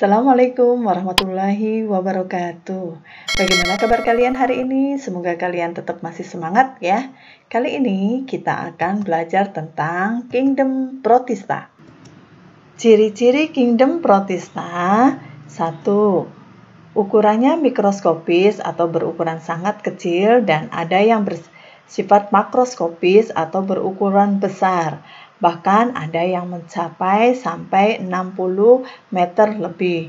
Assalamualaikum warahmatullahi wabarakatuh. Bagaimana kabar kalian hari ini? Semoga kalian tetap masih semangat ya. Kali ini kita akan belajar tentang Kingdom Protista. Ciri-ciri Kingdom Protista. 1. Ukurannya mikroskopis atau berukuran sangat kecil dan ada yang bersifat makroskopis atau berukuran besar. Bahkan ada yang mencapai sampai 60 meter lebih.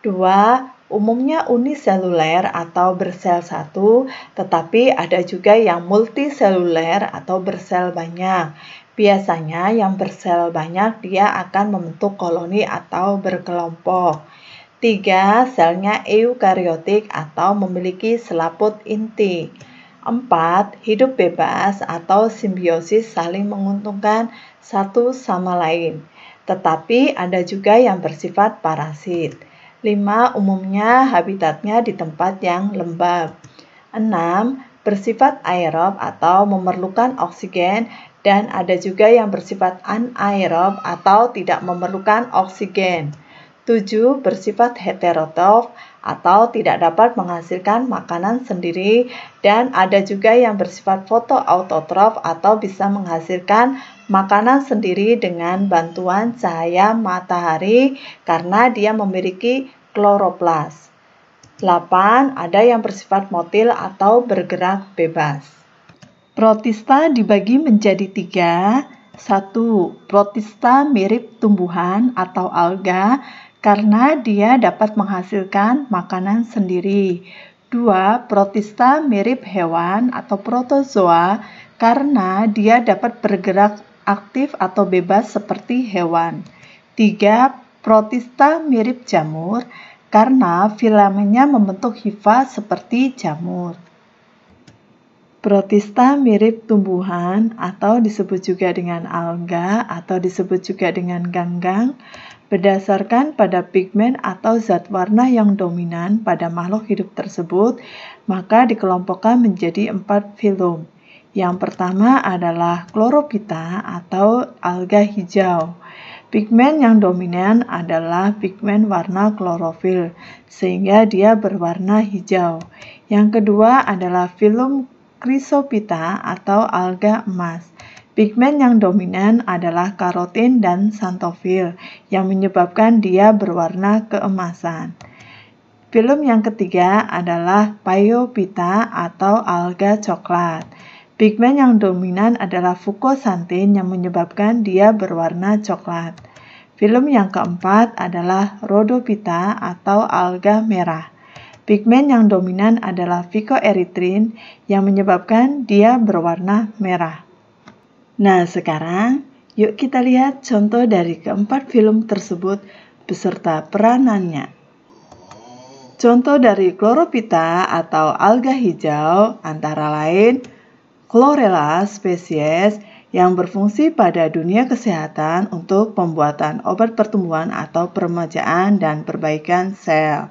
2. Umumnya uniseluler atau bersel satu, tetapi ada juga yang multiseluler atau bersel banyak. Biasanya yang bersel banyak dia akan membentuk koloni atau berkelompok. 3. Selnya eukariotik atau memiliki selaput inti. 4. Hidup bebas atau simbiosis saling menguntungkan satu sama lain. Tetapi ada juga yang bersifat parasit. 5. Umumnya habitatnya di tempat yang lembab. 6. Bersifat aerob atau memerlukan oksigen dan ada juga yang bersifat anaerob atau tidak memerlukan oksigen. 7. Bersifat heterotrof atau tidak dapat menghasilkan makanan sendiri dan ada juga yang bersifat fotoautotrof atau bisa menghasilkan makanan sendiri dengan bantuan cahaya matahari karena dia memiliki kloroplas. 8. Ada yang bersifat motil atau bergerak bebas. Protista dibagi menjadi 3. 1. Protista mirip tumbuhan atau alga karena dia dapat menghasilkan makanan sendiri. 2. Protista mirip hewan atau protozoa karena dia dapat bergerak aktif atau bebas seperti hewan. 3. Protista mirip jamur karena filamennya membentuk hifa seperti jamur. Protista mirip tumbuhan atau disebut juga dengan alga atau disebut juga dengan ganggang berdasarkan pada pigmen atau zat warna yang dominan pada makhluk hidup tersebut, maka dikelompokkan menjadi 4 filum. Yang pertama adalah Chlorophyta atau alga hijau. Pigmen yang dominan adalah pigmen warna klorofil, sehingga dia berwarna hijau. Yang kedua adalah filum Chrysophyta atau alga emas. Pigmen yang dominan adalah karotin dan xanthofil yang menyebabkan dia berwarna keemasan. Filum yang ketiga adalah Phaeophyta atau alga coklat. Pigmen yang dominan adalah fucoxanthin yang menyebabkan dia berwarna coklat. Filum yang keempat adalah Rhodophyta atau alga merah. Pigmen yang dominan adalah phycoerythrin yang menyebabkan dia berwarna merah. Nah, sekarang yuk kita lihat contoh dari keempat filum tersebut beserta peranannya. Contoh dari Chlorophyta atau alga hijau antara lain Chlorella spesies yang berfungsi pada dunia kesehatan untuk pembuatan obat pertumbuhan atau peremajaan dan perbaikan sel.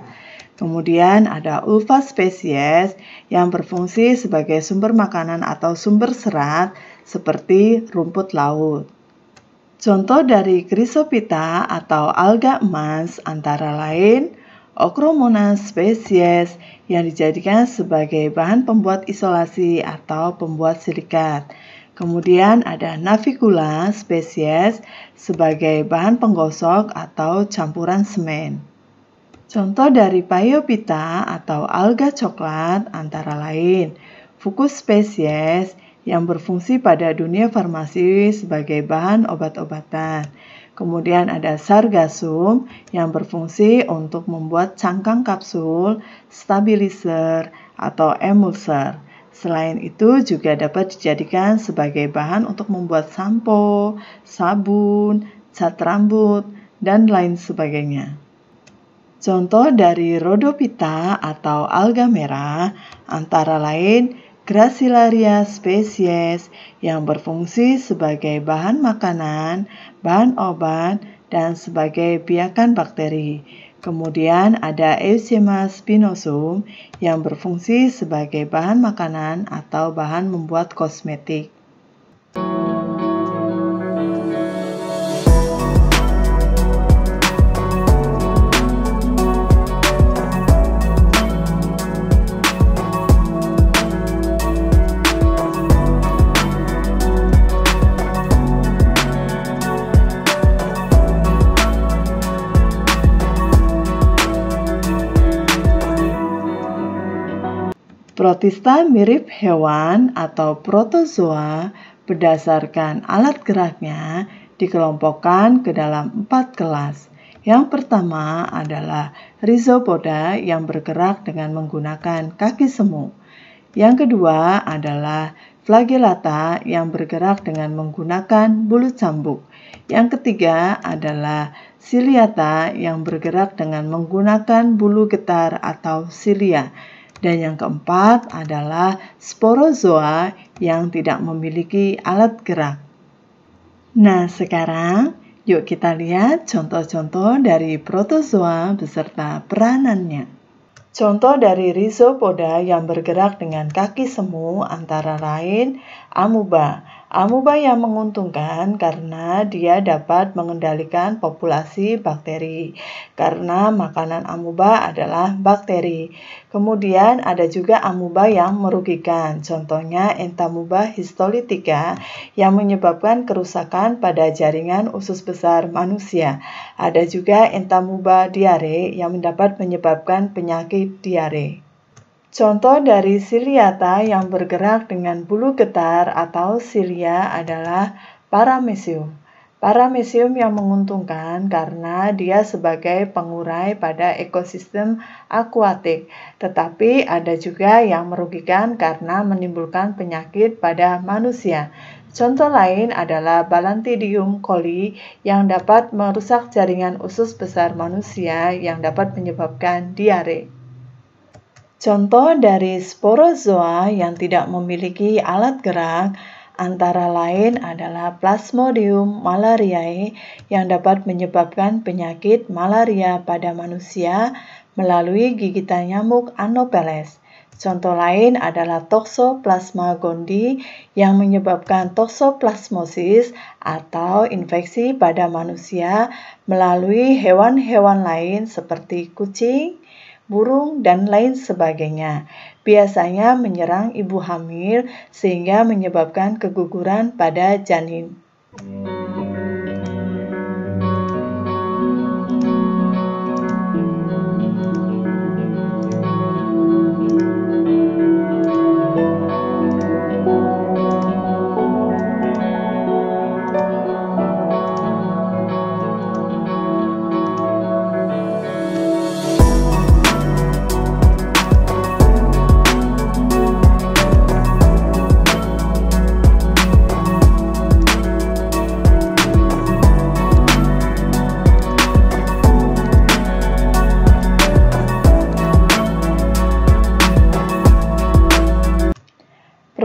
Kemudian ada Ulva spesies yang berfungsi sebagai sumber makanan atau sumber serat seperti rumput laut. Contoh dari Chrysophyta atau alga emas antara lain Ochromonas spesies yang dijadikan sebagai bahan pembuat isolasi atau pembuat silikat. Kemudian ada Navicula spesies sebagai bahan penggosok atau campuran semen. Contoh dari Phaeophyta atau alga coklat antara lain Fucus spesies yang berfungsi pada dunia farmasi sebagai bahan obat-obatan. Kemudian ada Sargassum yang berfungsi untuk membuat cangkang kapsul, stabilizer, atau emulser. Selain itu juga dapat dijadikan sebagai bahan untuk membuat sampo, sabun, cat rambut, dan lain sebagainya. Contoh dari Rhodophyta atau alga merah antara lain Gracilaria spesies yang berfungsi sebagai bahan makanan, bahan obat, dan sebagai biakan bakteri. Kemudian ada Eusema spinosum yang berfungsi sebagai bahan makanan atau bahan membuat kosmetik. Protista mirip hewan atau protozoa berdasarkan alat geraknya dikelompokkan ke dalam 4 kelas. Yang pertama adalah Rhizopoda yang bergerak dengan menggunakan kaki semu. Yang kedua adalah Flagellata yang bergerak dengan menggunakan bulu cambuk. Yang ketiga adalah Ciliata yang bergerak dengan menggunakan bulu getar atau cilia. Dan yang keempat adalah Sporozoa yang tidak memiliki alat gerak. Nah, sekarang yuk kita lihat contoh-contoh dari protozoa beserta peranannya. Contoh dari Rhizopoda yang bergerak dengan kaki semu antara lain amuba. Amuba yang menguntungkan karena dia dapat mengendalikan populasi bakteri, karena makanan amuba adalah bakteri. Kemudian ada juga amuba yang merugikan, contohnya Entamuba histolytica yang menyebabkan kerusakan pada jaringan usus besar manusia. Ada juga Entamuba diare yang dapat menyebabkan penyakit diare. Contoh dari Ciliata yang bergerak dengan bulu getar atau cilia adalah Paramecium. Paramecium yang menguntungkan karena dia sebagai pengurai pada ekosistem akuatik, tetapi ada juga yang merugikan karena menimbulkan penyakit pada manusia. Contoh lain adalah Balantidium coli yang dapat merusak jaringan usus besar manusia yang dapat menyebabkan diare. Contoh dari sporozoa yang tidak memiliki alat gerak antara lain adalah Plasmodium malariae yang dapat menyebabkan penyakit malaria pada manusia melalui gigitan nyamuk Anopheles. Contoh lain adalah Toxoplasma gondii yang menyebabkan toxoplasmosis atau infeksi pada manusia melalui hewan-hewan lain seperti kucing, burung, dan lain sebagainya. Biasanya menyerang ibu hamil sehingga menyebabkan keguguran pada janin.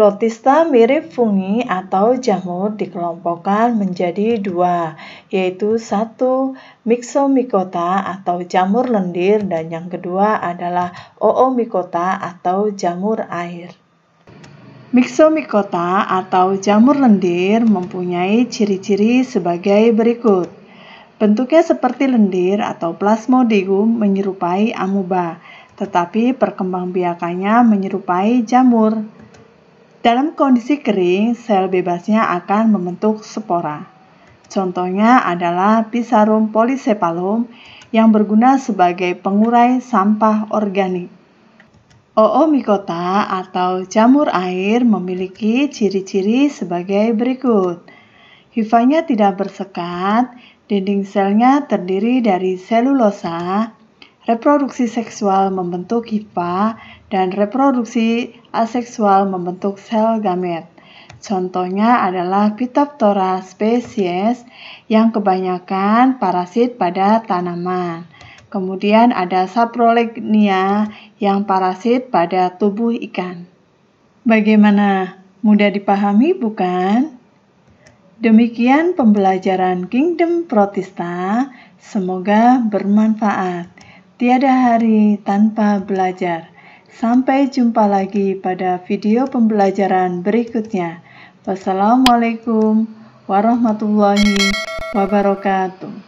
Protista mirip fungi atau jamur dikelompokkan menjadi 2, yaitu 1. Myxomycota atau jamur lendir dan yang kedua adalah Oomycota atau jamur air. Myxomycota atau jamur lendir mempunyai ciri-ciri sebagai berikut. Bentuknya seperti lendir atau Plasmodium menyerupai amuba, tetapi perkembangbiakannya menyerupai jamur. Dalam kondisi kering, sel bebasnya akan membentuk spora. Contohnya adalah Pisarum polycephalum yang berguna sebagai pengurai sampah organik. Oomycota atau jamur air memiliki ciri-ciri sebagai berikut. Hifanya tidak bersekat, dinding selnya terdiri dari selulosa, reproduksi seksual membentuk hifa, dan reproduksi aseksual membentuk sel gamet. Contohnya adalah Phytophthora spesies yang kebanyakan parasit pada tanaman. Kemudian ada Saprolegnia yang parasit pada tubuh ikan. Bagaimana? Mudah dipahami bukan? Demikian pembelajaran Kingdom Protista. Semoga bermanfaat. Tiada hari tanpa belajar. Sampai jumpa lagi pada video pembelajaran berikutnya. Wassalamualaikum warahmatullahi wabarakatuh.